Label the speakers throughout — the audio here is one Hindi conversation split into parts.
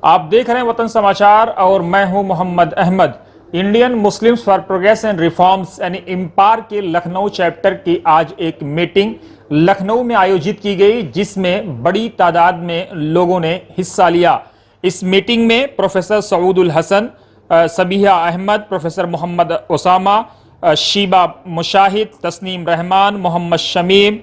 Speaker 1: आप देख रहे हैं वतन समाचार और मैं हूं Mohammed Ahmed. Indian Muslims for progress and reforms यानी इम्पार के लखनऊ चैप्टर की आज एक मीटिंग लखनऊ में आयोजित की गई, जिसमें बड़ी तादाद में लोगों ने हिस्सा लिया। इस मीटिंग में प्रोफेसर सऊदुल हसन, सबीहा अहमद, प्रोफेसर मोहम्मद ओसामा, शीबा मुशाहिद, तस्नीम रहमान, मोहम्मद शमीम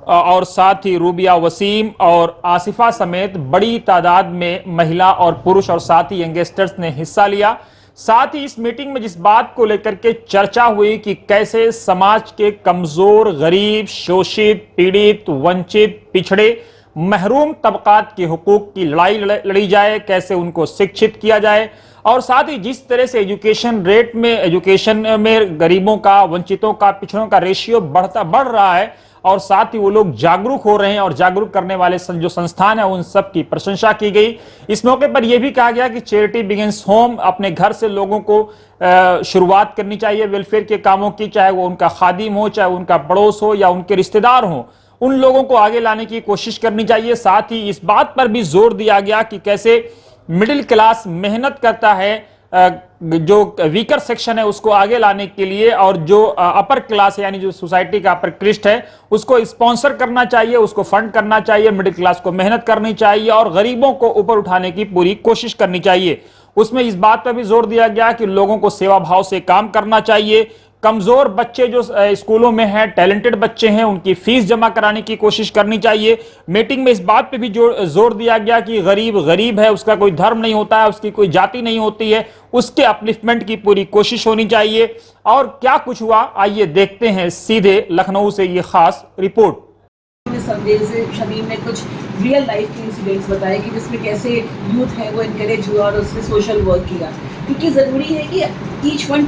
Speaker 1: और साथ ही रूबिया वसीम और आसिफा समेत बड़ी तादाद में महिला और पुरुष और साथ ही यंगस्टर्स ने हिस्सा लिया। साथ ही इस मीटिंग में जिस बात को लेकर के चर्चा हुई कि कैसे समाज के कमजोर, गरीब, शोषित, पीड़ित, वंचित, पिछड़े, महरूम तबकात के हुकूक की लड़ाई लड़ी जाए, कैसे उनको शिक्षित किया जाए और साथ ही जिस तरह से एजुकेशन में गरीबों का, वंचितों का, पिछड़ों का रेशियो बढ़ रहा है और साथ ही वो लोग जागरूक हो रहे हैं और जागरूक करने वाले जो संस्थान है उन सब की प्रशंसा की गई। इस मौके पर यह भी कहा गया कि चैरिटी बिगिंस होम, अपने घर से लोगों को शुरुआत करनी चाहिए वेलफेयर के कामों की, चाहे वो उनका खादिम हो, चाहे उनका पड़ोस हो या उनके रिश्तेदार हो, उन लोगों को आगे लाने की कोशिश करनी चाहिए। साथ ही इस बात पर भी जोर दिया गया कि कैसे मिडिल क्लास मेहनत करता है जो वीकर सेक्शन है उसको आगे लाने के लिए, और जो अपर क्लास है यानी जो सोसाइटी का अपर क्रिस्ट है उसको स्पॉन्सर करना चाहिए, उसको फंड करना चाहिए, मिडिल क्लास को मेहनत करनी चाहिए और गरीबों को ऊपर उठाने की पूरी कोशिश करनी चाहिए। उसमें इस बात पर भी जोर दिया गया कि लोगों को सेवा भाव से काम करना चाहिए। कमजोर बच्चे जो स्कूलों में हैं, टैलेंटेड बच्चे हैं, उनकी फीस जमा कराने की कोशिश करनी चाहिए। मीटिंग में इस बात पे भी जोर दिया गया कि गरीब गरीब है, उसका कोई धर्म नहीं होता है, उसकी कोई जाति नहीं होती है, उसके अपलिफ्टमेंट की पूरी कोशिश होनी चाहिए। और क्या कुछ हुआ, आइए देखते हैं सीधे लखनऊ से ये खास रिपोर्ट।
Speaker 2: शमीम ने कुछ रियल लाइफ के इंसिडेंट्स बताए कि जिसमें कैसे यूथ है वो इनकरेज हुआ और उसने सोशल वर्क किया, क्योंकि ज़रूरी है कि टीच वन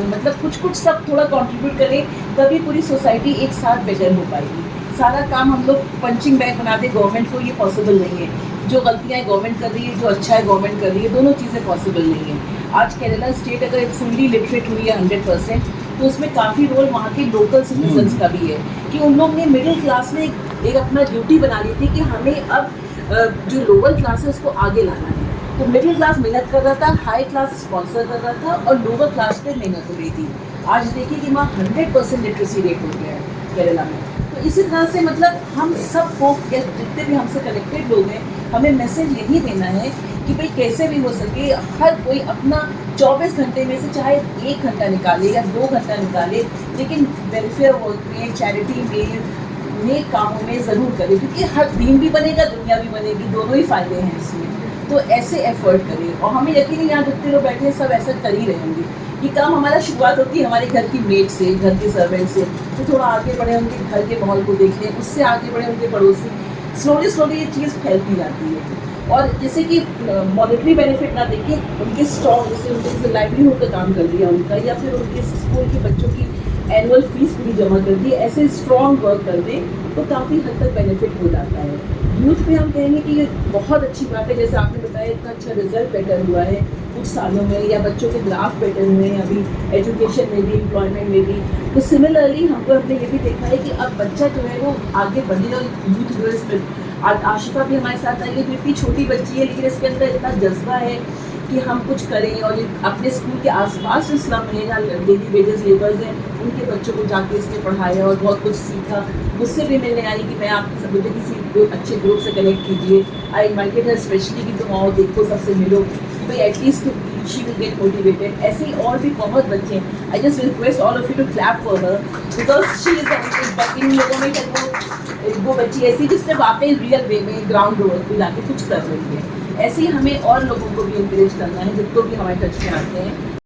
Speaker 2: मतलब कुछ सब थोड़ा कंट्रीब्यूट करें, तभी पूरी सोसाइटी एक साथ बेटर हो पाएगी। सारा काम हम लोग पंचिंग बैग बना दें गवर्नमेंट को, ये पॉसिबल नहीं है। जो गलतियाँ गवर्नमेंट कर रही है, जो अच्छा है गवर्नमेंट कर रही है, दोनों चीज़ें पॉसिबल नहीं है। आज केरला स्टेट अगर फुल्ली लिटरेट हुई है 100%, तो उसमें काफ़ी रोल वहाँ के लोकल सिटीजन्स का भी है कि उन लोग ने मिडिल क्लास में एक अपना ड्यूटी बना ली थी कि हमें अब जो लोअर क्लास है उसको आगे लाना है। तो मिडिल क्लास मेहनत कर रहा था, हाई क्लास स्पॉन्सर कर रहा था और लोअर क्लास पे मेहनत हो रही थी। आज देखिए कि वहाँ 100% लिटरेसी रेट हो गया है केरला में। तो इसी तरह से मतलब हम सबको, जितने भी हमसे कनेक्टेड लोग हैं, हमें मैसेज यही देना है कि भाई कैसे भी हो सके हर कोई अपना 24 घंटे में से चाहे 1 घंटा निकाले या 2 घंटा निकाले, लेकिन वेलफेयर वर्क में, चैरिटी में, नेक कामों में ज़रूर करे, क्योंकि हर दिन भी बनेगा, दुनिया भी बनेगी, दोनों ही फायदे हैं इसमें। तो ऐसे एफर्ट करें और हमें यकीन है यहाँ जितने लोग बैठे हैं सब ऐसा कर ही रहेंगे। ये काम हमारा शुरुआत होती है हमारे घर की मेड से, घर के सर्वेंट से, तो थोड़ा आगे बढ़े उनके घर के माहौल को देख लें, उससे आगे बढ़े उनके पड़ोसी, स्लोली ये चीज़ फैलती जाती है। और जैसे कि मॉनेटरी बेनिफिट ना देखें, उनके स्ट्रॉन्ग जैसे उनके लाइवलीहुड का काम कर दिया उनका, या फिर उनके स्कूल के बच्चों की एनुअल फीस पूरी जमा कर दी, ऐसे स्ट्रॉन्ग वर्क कर दें तो काफ़ी हद तक बेनिफिट हो जाता है। यूथ में हम कहेंगे कि ये बहुत अच्छी बात है, जैसे आपने बताया इतना अच्छा रिजल्ट बेटर हुआ है कुछ सालों में, या बच्चों के ग्राफ बेटर हुए हैं अभी एजुकेशन में भी, एम्प्लॉयमेंट में भी। तो सिमिलरली हमको हमने ये भी देखा है कि अब बच्चा जो है वो आगे बढ़ने और यूथ ग्रोस में, आशिफा भी हमारे साथ आई है, जो इतनी छोटी बच्ची है लेकिन इसके अंदर इतना जज्बा है कि हम कुछ करें और अपने स्कूल के आसपास जो स्लम है या डेली वेजेस लेबर्स हैं उनके बच्चों को जाके इसने पढ़ाया और बहुत कुछ सीखा। मुझसे भी मिलने आई कि मैं आपके सब मुझे किसी अच्छे ग्रुप से कनेक्ट कीजिए। आई इन्वाइटेड है स्पेशली कि तुम आओ, देखो, सबसे मिलो, भाई at least she will get motivated. ऐसे ही और भी बहुत बच्चे हैं। I just request all of you to clap for her because she is in लोगों में वो बच्ची ऐसी जिसने वाकई रियल वे में ग्राउंड वर्क पे जाके कुछ कर रही है। ऐसे ही हमें और लोगों को भी इंकरेज करना है जिनको भी हमारे टच में आते हैं।